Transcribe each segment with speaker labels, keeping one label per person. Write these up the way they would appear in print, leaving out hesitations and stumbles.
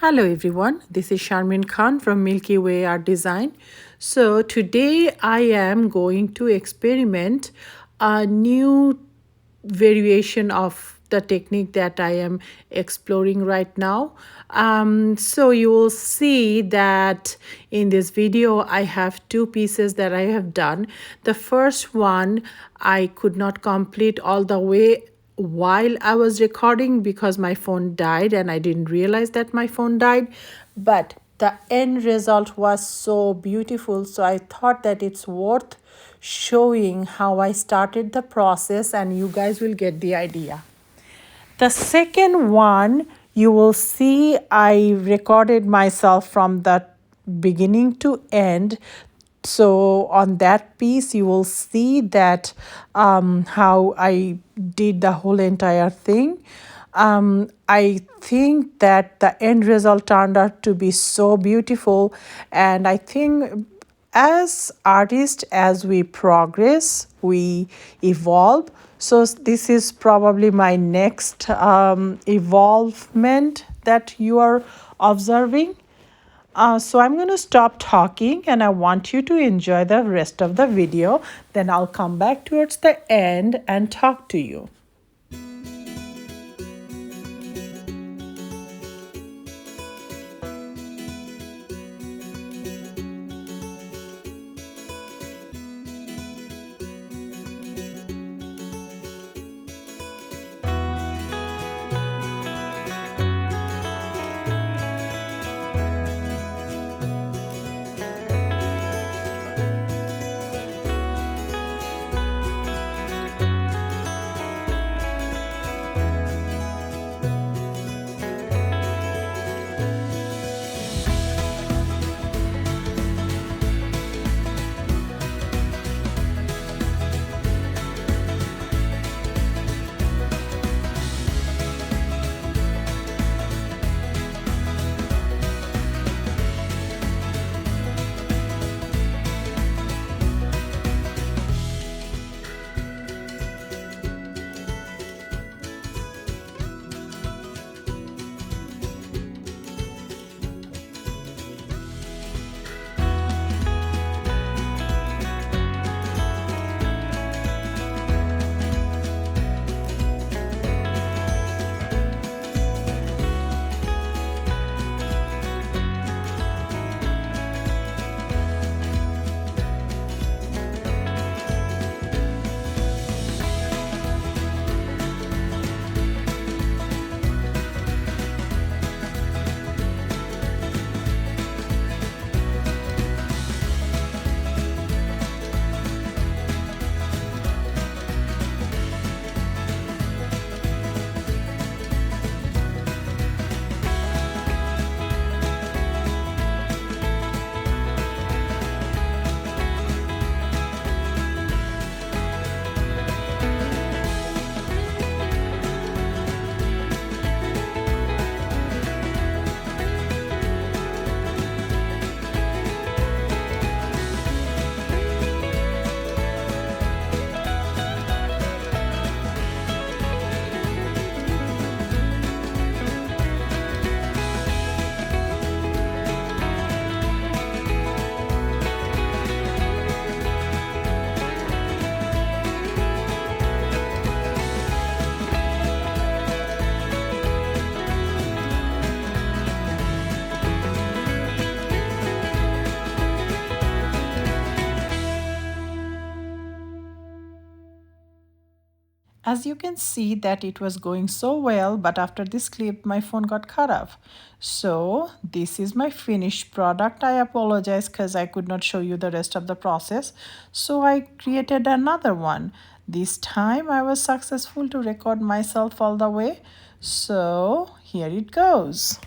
Speaker 1: Hello everyone, this is Sharmin Khan from Milkyway Art Design. So today I am going to experiment a new variation of the technique that I am exploring right now. So you will see that in this video I have two pieces that I have done. The first one I could not complete all the way while I was recording because my phone died and I didn't realize that my phone died. But the end result was so beautiful, so I thought that it's worth showing how I started the process and you guys will get the idea. The second one, you will see I recorded myself from the beginning to end. So on that piece, you will see that how I did the whole entire thing. I think that the end result turned out to be so beautiful, and I think as artists, as we progress, we evolve. So this is probably my next evolvement that you are observing. So I'm going to stop talking and I want you to enjoy the rest of the video. Then I'll come back towards the end and talk to you. As you can see that it was going so well, but after this clip my phone got cut off. So this is my finished product. I apologize because I could not show you the rest of the process. So I created another one. This time I was successful to record myself all the way. So here it goes.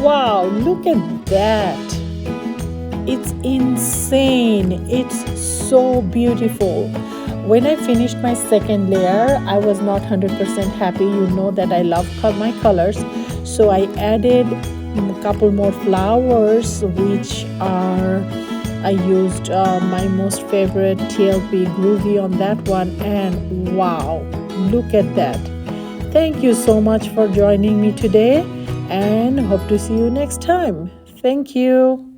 Speaker 1: Wow, look at that. It's insane. It's so beautiful. When I finished my second layer, I was not 100% happy. You know that I love my colors. So I added a couple more flowers, which are, I used my most favorite TLP Groovy on that one. And wow, look at that. Thank you so much for joining me today, and hope to see you next time. Thank you.